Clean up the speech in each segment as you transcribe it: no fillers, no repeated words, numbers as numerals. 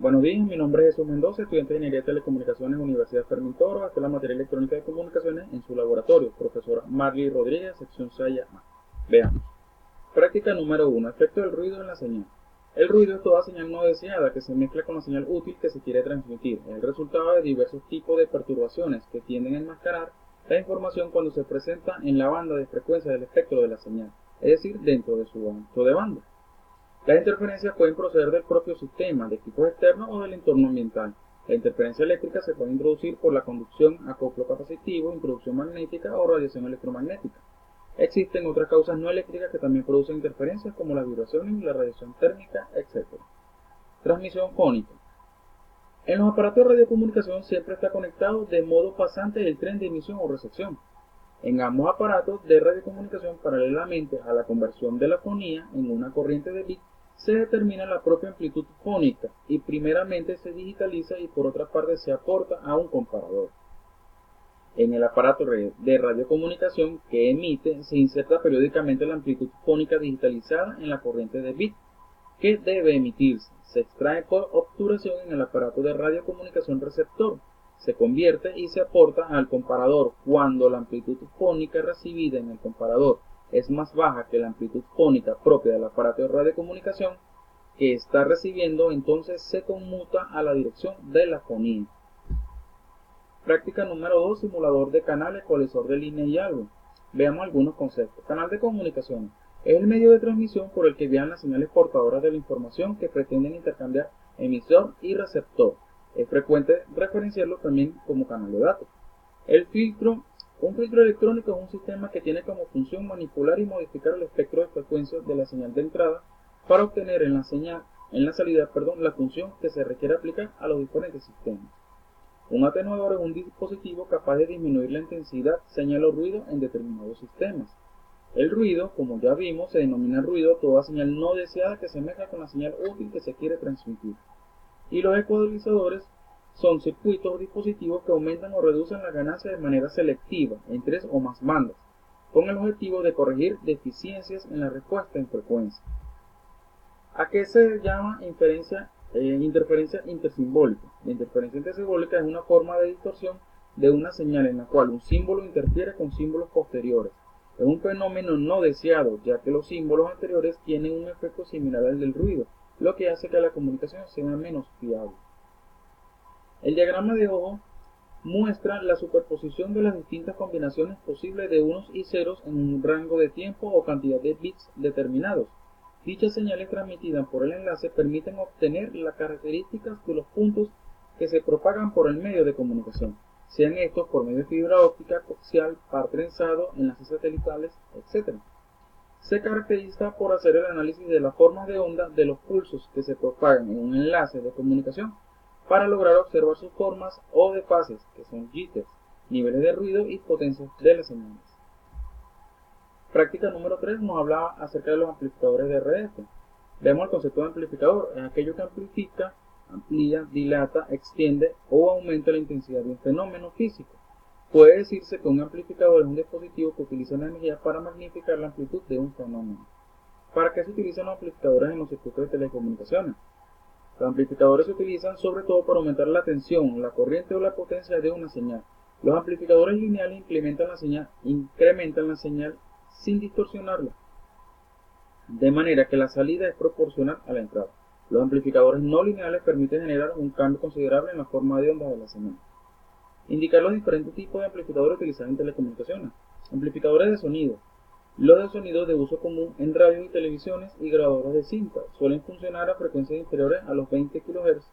Buenos días, mi nombre es Jesús Mendoza, estudiante de Ingeniería de Telecomunicaciones, Universidad Fermín Toro, hasta la materia electrónica de comunicaciones en su laboratorio, profesora Marley Rodríguez, sección 6A. Veamos. Práctica número 1. Efecto del ruido en la señal. El ruido es toda señal no deseada que se mezcla con la señal útil que se quiere transmitir. Es el resultado de diversos tipos de perturbaciones que tienden a enmascarar la información cuando se presenta en la banda de frecuencia del espectro de la señal, es decir, dentro de su ancho de banda. Las interferencias pueden proceder del propio sistema, de equipos externos o del entorno ambiental. La interferencia eléctrica se puede introducir por la conducción, acoplo capacitivo, introducción magnética o radiación electromagnética. Existen otras causas no eléctricas que también producen interferencias como las vibraciones, la radiación térmica, etc. Transmisión fónica. En los aparatos de radiocomunicación siempre está conectado de modo pasante el tren de emisión o recepción. En ambos aparatos de radiocomunicación, paralelamente a la conversión de la fonía en una corriente de bits, se determina la propia amplitud fónica y primeramente se digitaliza y por otra parte se aporta a un comparador. En el aparato de radiocomunicación que emite se inserta periódicamente la amplitud fónica digitalizada en la corriente de bits que debe emitirse. Se extrae por obturación en el aparato de radiocomunicación receptor. Se convierte y se aporta al comparador cuando la amplitud fónica recibida en el comparador es más baja que la amplitud fónica propia del aparato de radiocomunicación que está recibiendo, entonces se conmuta a la dirección de la fonía. Práctica número 2. Simulador de canal, ecualizador de línea y algo. Veamos algunos conceptos. Canal de comunicaciones. Es el medio de transmisión por el que viajan las señales portadoras de la información que pretenden intercambiar emisor y receptor. Es frecuente referenciarlo también como canal de datos. Un filtro electrónico es un sistema que tiene como función manipular y modificar el espectro de frecuencias de la señal de entrada para obtener en la salida, la función que se requiere aplicar a los diferentes sistemas. Un atenuador es un dispositivo capaz de disminuir la intensidad, señal o ruido en determinados sistemas. El ruido, como ya vimos, se denomina ruido toda señal no deseada que se mezcla con la señal útil que se quiere transmitir. Y los ecualizadores son circuitos o dispositivos que aumentan o reducen la ganancia de manera selectiva en tres o más bandas, con el objetivo de corregir deficiencias en la respuesta en frecuencia. ¿A qué se llama interferencia intersimbólica? La interferencia intersimbólica es una forma de distorsión de una señal en la cual un símbolo interfiere con símbolos posteriores. Es un fenómeno no deseado, ya que los símbolos anteriores tienen un efecto similar al del ruido, lo que hace que la comunicación sea menos fiable. El diagrama de ojo muestra la superposición de las distintas combinaciones posibles de unos y ceros en un rango de tiempo o cantidad de bits determinados. Dichas señales transmitidas por el enlace permiten obtener las características de los puntos que se propagan por el medio de comunicación, sean estos por medio de fibra óptica, coaxial, par trenzado, enlaces satelitales, etc. Se caracteriza por hacer el análisis de las formas de onda de los pulsos que se propagan en un enlace de comunicación para lograr observar sus formas o de fases, que son jitters, niveles de ruido y potencias de las señales. Práctica número 3 nos habla acerca de los amplificadores de RF. Vemos el concepto de amplificador, es aquello que amplifica, amplía, dilata, extiende o aumenta la intensidad de un fenómeno físico. Puede decirse que un amplificador es un dispositivo que utiliza la energía para magnificar la amplitud de un fenómeno. ¿Para qué se utilizan los amplificadores en los circuitos de telecomunicaciones? Los amplificadores se utilizan sobre todo para aumentar la tensión, la corriente o la potencia de una señal. Los amplificadores lineales incrementan la señal sin distorsionarla, de manera que la salida es proporcional a la entrada. Los amplificadores no lineales permiten generar un cambio considerable en la forma de onda de la señal. Indicar los diferentes tipos de amplificadores utilizados en telecomunicaciones. Amplificadores de sonido. Los de sonido de uso común en radios y televisiones y grabadoras de cinta suelen funcionar a frecuencias inferiores a los 20 kHz.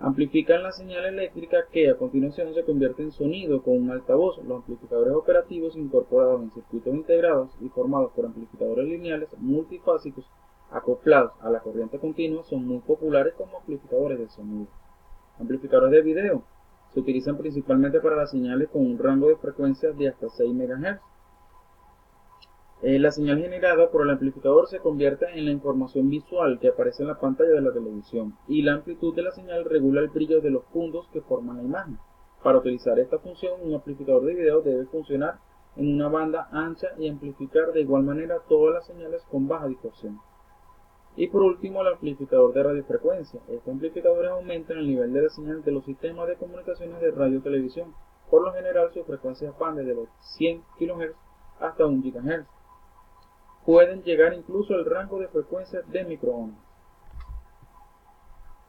Amplifican la señal eléctrica que a continuación se convierte en sonido con un altavoz. Los amplificadores operativos incorporados en circuitos integrados y formados por amplificadores lineales multifásicos acoplados a la corriente continua son muy populares como amplificadores de sonido. Amplificadores de video. Se utilizan principalmente para las señales con un rango de frecuencia de hasta 6 MHz. La señal generada por el amplificador se convierte en la información visual que aparece en la pantalla de la televisión, y la amplitud de la señal regula el brillo de los puntos que forman la imagen. Para utilizar esta función, un amplificador de video debe funcionar en una banda ancha y amplificar de igual manera todas las señales con baja distorsión. Y por último, el amplificador de radiofrecuencia. Estos amplificadores aumentan el nivel de la señal de los sistemas de comunicaciones de radio y televisión. Por lo general, sus frecuencias van desde los 100 kHz hasta 1 GHz. Pueden llegar incluso al rango de frecuencias de microondas.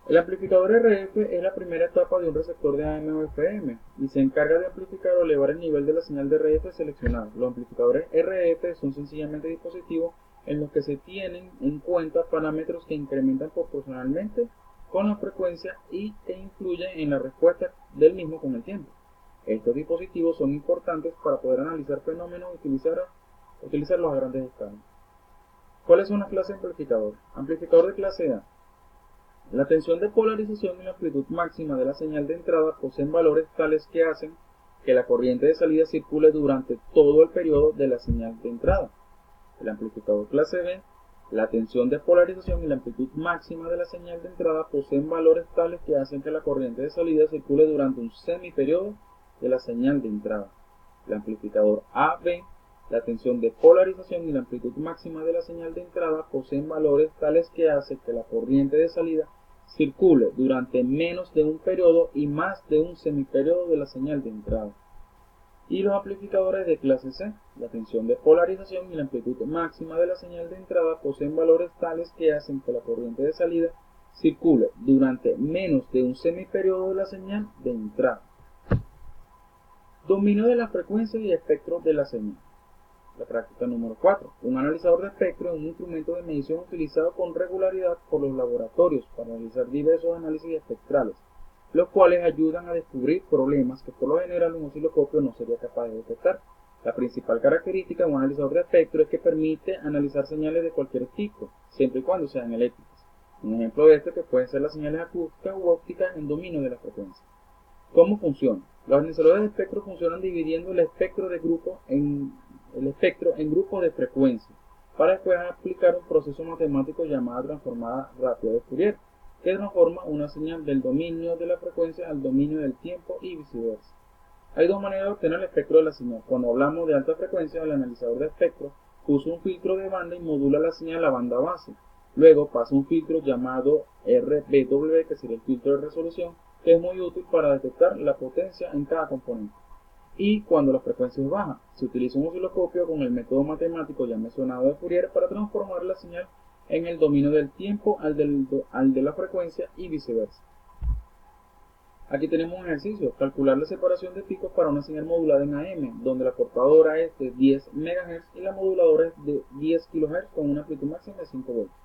El amplificador RF es la primera etapa de un receptor de AM o FM y se encarga de amplificar o elevar el nivel de la señal de RF seleccionada. Los amplificadores RF son sencillamente dispositivos en los que se tienen en cuenta parámetros que incrementan proporcionalmente con la frecuencia y que influyen en la respuesta del mismo con el tiempo. Estos dispositivos son importantes para poder analizar fenómenos y utilizarlos a grandes escalas. ¿Cuáles son las clases de amplificador? Amplificador de clase A. La tensión de polarización y la amplitud máxima de la señal de entrada poseen valores tales que hacen que la corriente de salida circule durante todo el periodo de la señal de entrada. El amplificador clase B, la tensión de polarización y la amplitud máxima de la señal de entrada poseen valores tales que hacen que la corriente de salida circule durante un semiperiodo de la señal de entrada. El amplificador AB, la tensión de polarización y la amplitud máxima de la señal de entrada poseen valores tales que hacen que la corriente de salida circule durante menos de un periodo y más de un semiperiodo de la señal de entrada. Y los amplificadores de clase C, la tensión de polarización y la amplitud máxima de la señal de entrada poseen valores tales que hacen que la corriente de salida circule durante menos de un semiperiodo de la señal de entrada. Dominio de la frecuencia y espectro de la señal. La práctica número 4. Un analizador de espectro es un instrumento de medición utilizado con regularidad por los laboratorios para realizar diversos análisis espectrales, los cuales ayudan a descubrir problemas que por lo general un osciloscopio no sería capaz de detectar. La principal característica de un analizador de espectro es que permite analizar señales de cualquier tipo, siempre y cuando sean eléctricas. Un ejemplo de esto que pueden ser las señales acústicas u ópticas en dominio de la frecuencia. ¿Cómo funciona? Los analizadores de espectro funcionan dividiendo el espectro en grupos de frecuencia, para después aplicar un proceso matemático llamado transformada rápida de Fourier, que transforma una señal del dominio de la frecuencia al dominio del tiempo y viceversa. Hay dos maneras de obtener el espectro de la señal. Cuando hablamos de alta frecuencia, el analizador de espectro usa un filtro de banda y modula la señal a la banda base. Luego pasa un filtro llamado RBW, que sería el filtro de resolución, que es muy útil para detectar la potencia en cada componente. Y cuando la frecuencia es baja, se utiliza un osciloscopio con el método matemático ya mencionado de Fourier para transformar la señal en el dominio del tiempo al de la frecuencia y viceversa. Aquí tenemos un ejercicio: calcular la separación de picos para una señal modulada en AM, donde la portadora es de 10 MHz y la moduladora es de 10 kHz con una amplitud máxima de 5 voltios.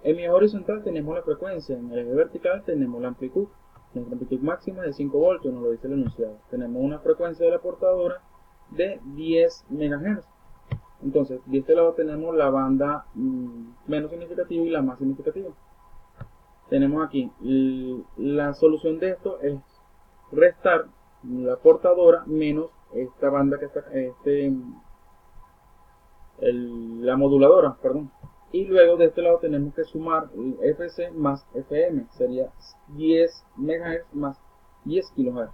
En mi eje horizontal tenemos la frecuencia, en el eje vertical tenemos la amplitud. Nuestra amplitud máxima es de 5 voltios, nos lo dice el enunciado. Tenemos una frecuencia de la portadora de 10 MHz. Entonces, de este lado tenemos la banda menos significativa y la más significativa. Tenemos aquí, la solución de esto es restar la portadora menos esta banda que está, la moduladora, perdón. Y luego de este lado tenemos que sumar FC más FM, sería 10 MHz más 10 kHz.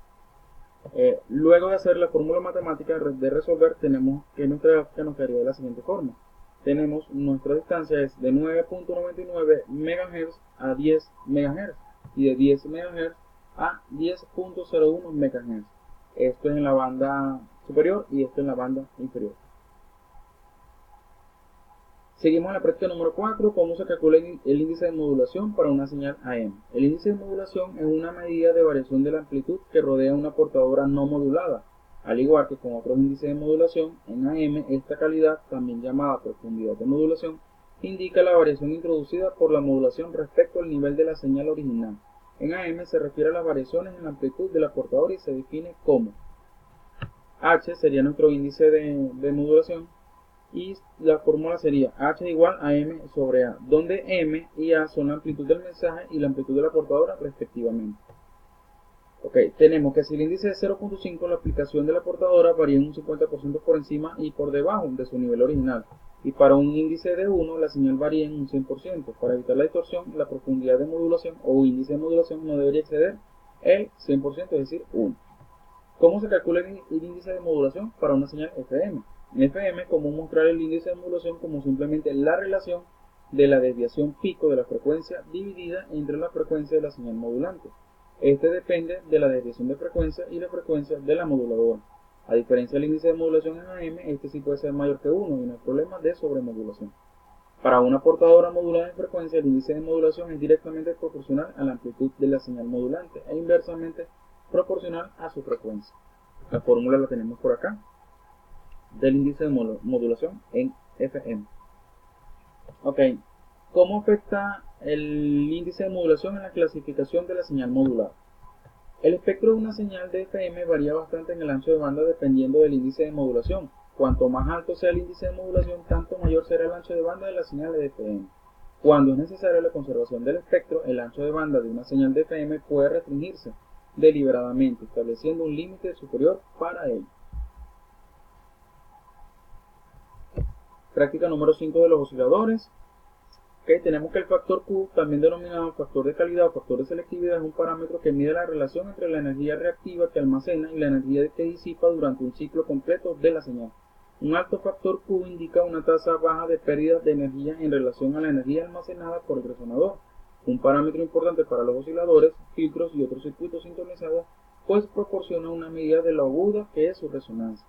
Luego de hacer la fórmula matemática de resolver, tenemos que nuestra gráfica nos quedaría de la siguiente forma. Tenemos nuestra distancia es de 9.99 MHz a 10 MHz y de 10 MHz a 10.01 MHz. Esto es en la banda superior y esto en la banda inferior. Seguimos en la práctica número 4, cómo se calcula el índice de modulación para una señal AM. El índice de modulación es una medida de variación de la amplitud que rodea una portadora no modulada. Al igual que con otros índices de modulación, en AM esta calidad, también llamada profundidad de modulación, indica la variación introducida por la modulación respecto al nivel de la señal original. En AM se refiere a las variaciones en la amplitud de la portadora y se define como H sería nuestro índice de modulación, y la fórmula sería H igual a M sobre A, donde M y A son la amplitud del mensaje y la amplitud de la portadora respectivamente. Ok, tenemos que si el índice es 0.5, la aplicación de la portadora varía un 50% por encima y por debajo de su nivel original. Y para un índice de 1, la señal varía en un 100%. Para evitar la distorsión, la profundidad de modulación o índice de modulación no debería exceder el 100%, es decir, 1. ¿Cómo se calcula el índice de modulación para una señal FM? En FM es común mostrar el índice de modulación como simplemente la relación de la desviación pico de la frecuencia dividida entre la frecuencia de la señal modulante. Este depende de la desviación de frecuencia y la frecuencia de la moduladora. A diferencia del índice de modulación en AM, este sí puede ser mayor que 1 y no hay problema de sobremodulación. Para una portadora modulada en frecuencia, el índice de modulación es directamente proporcional a la amplitud de la señal modulante e inversamente proporcional a su frecuencia. La fórmula la tenemos por acá, del índice de modulación en FM. Ok, ¿cómo afecta el índice de modulación en la clasificación de la señal modulada? El espectro de una señal de FM varía bastante en el ancho de banda dependiendo del índice de modulación. Cuanto más alto sea el índice de modulación, tanto mayor será el ancho de banda de la señal de FM. Cuando es necesaria la conservación del espectro, el ancho de banda de una señal de FM puede restringirse deliberadamente, estableciendo un límite superior para ello. Práctica número 5 de los osciladores. Tenemos que el factor Q, también denominado factor de calidad o factor de selectividad, es un parámetro que mide la relación entre la energía reactiva que almacena y la energía que disipa durante un ciclo completo de la señal. Un alto factor Q indica una tasa baja de pérdida de energía en relación a la energía almacenada por el resonador. Un parámetro importante para los osciladores, filtros y otros circuitos sintonizados, pues proporciona una medida de lo aguda que es su resonancia.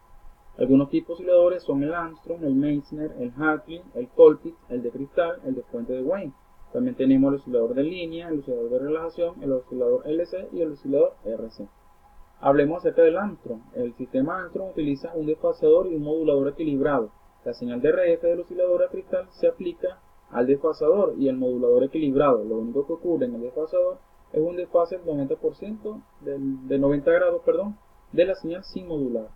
Algunos tipos de osciladores son el Armstrong, el Meissner, el Hartley, el Colpitts, el de cristal, el de fuente de Wayne. También tenemos el oscilador de línea, el oscilador de relajación, el oscilador LC y el oscilador RC. Hablemos acerca del Armstrong. El sistema Armstrong utiliza un desfasador y un modulador equilibrado. La señal de RF del oscilador a cristal se aplica al desfasador y el modulador equilibrado. Lo único que ocurre en el desfasador es un desfase del 90% de 90 grados, de la señal sin modular.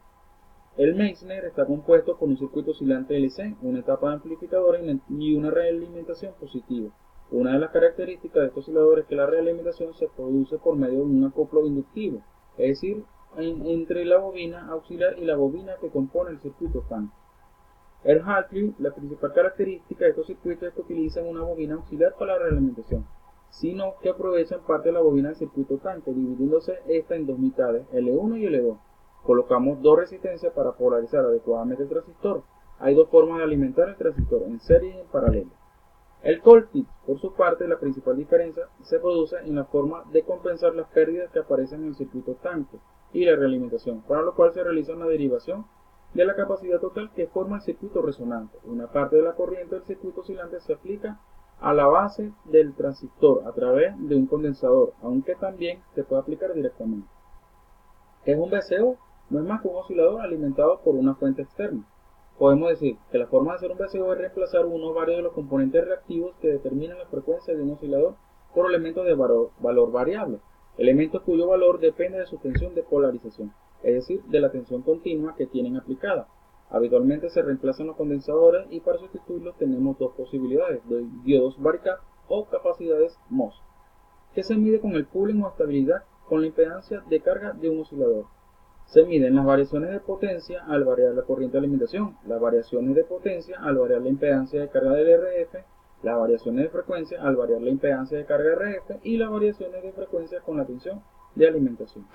El Meissner está compuesto por un circuito oscilante LC, una etapa de amplificador y una realimentación positiva. Una de las características de estos osciladores es que la realimentación se produce por medio de un acoplo inductivo, es decir, entre la bobina auxiliar y la bobina que compone el circuito tanque. El Hartley, la principal característica de estos circuitos es que utilizan una bobina auxiliar para la realimentación, sino que aprovechan parte de la bobina del circuito tanque, dividiéndose esta en dos mitades, L1 y L2. Colocamos dos resistencias para polarizar adecuadamente el transistor. Hay dos formas de alimentar el transistor, en serie y en paralelo. El Colpitts, por su parte, la principal diferencia se produce en la forma de compensar las pérdidas que aparecen en el circuito tanque y la realimentación, para lo cual se realiza una derivación de la capacidad total que forma el circuito resonante. Una parte de la corriente del circuito oscilante se aplica a la base del transistor a través de un condensador, aunque también se puede aplicar directamente. ¿Qué es un VCO? No es más que un oscilador alimentado por una fuente externa. Podemos decir que la forma de hacer un VCO es reemplazar uno o varios de los componentes reactivos que determinan la frecuencia de un oscilador por elementos de valor variable, elementos cuyo valor depende de su tensión de polarización, es decir, de la tensión continua que tienen aplicada. Habitualmente se reemplazan los condensadores y para sustituirlos tenemos dos posibilidades, diodos varicap o capacidades MOS, que se mide con el pooling o estabilidad con la impedancia de carga de un oscilador. Se miden las variaciones de potencia al variar la corriente de alimentación, las variaciones de potencia al variar la impedancia de carga del RF, las variaciones de frecuencia al variar la impedancia de carga RF y las variaciones de frecuencia con la tensión de alimentación.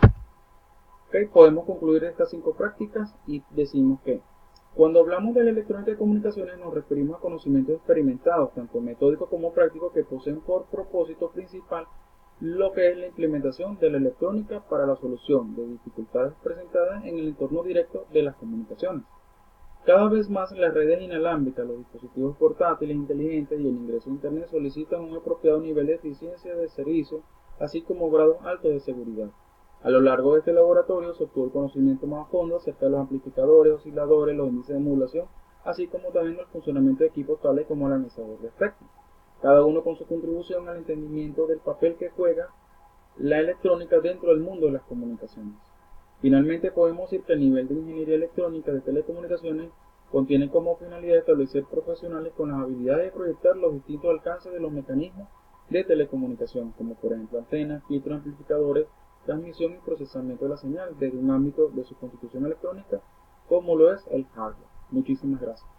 Podemos concluir estas 5 prácticas y decimos que cuando hablamos de la electrónica de comunicaciones nos referimos a conocimientos experimentados, tanto metódicos como prácticos, que poseen por propósito principal lo que es la implementación de la electrónica para la solución de dificultades presentadas en el entorno directo de las comunicaciones. Cada vez más las redes inalámbricas, los dispositivos portátiles inteligentes y el ingreso a Internet solicitan un apropiado nivel de eficiencia de servicio, así como grados altos de seguridad. A lo largo de este laboratorio se obtuvo el conocimiento más a fondo acerca de los amplificadores, osciladores, los índices de modulación, así como también el funcionamiento de equipos tales como el analizador de espectro, cada uno con su contribución al entendimiento del papel que juega la electrónica dentro del mundo de las comunicaciones. Finalmente podemos decir que el nivel de ingeniería electrónica de telecomunicaciones contiene como finalidad establecer profesionales con las habilidades de proyectar los distintos alcances de los mecanismos de telecomunicación, como por ejemplo antenas, filtros, amplificadores, transmisión y procesamiento de la señal desde un ámbito de su constitución electrónica, como lo es el hardware. Muchísimas gracias.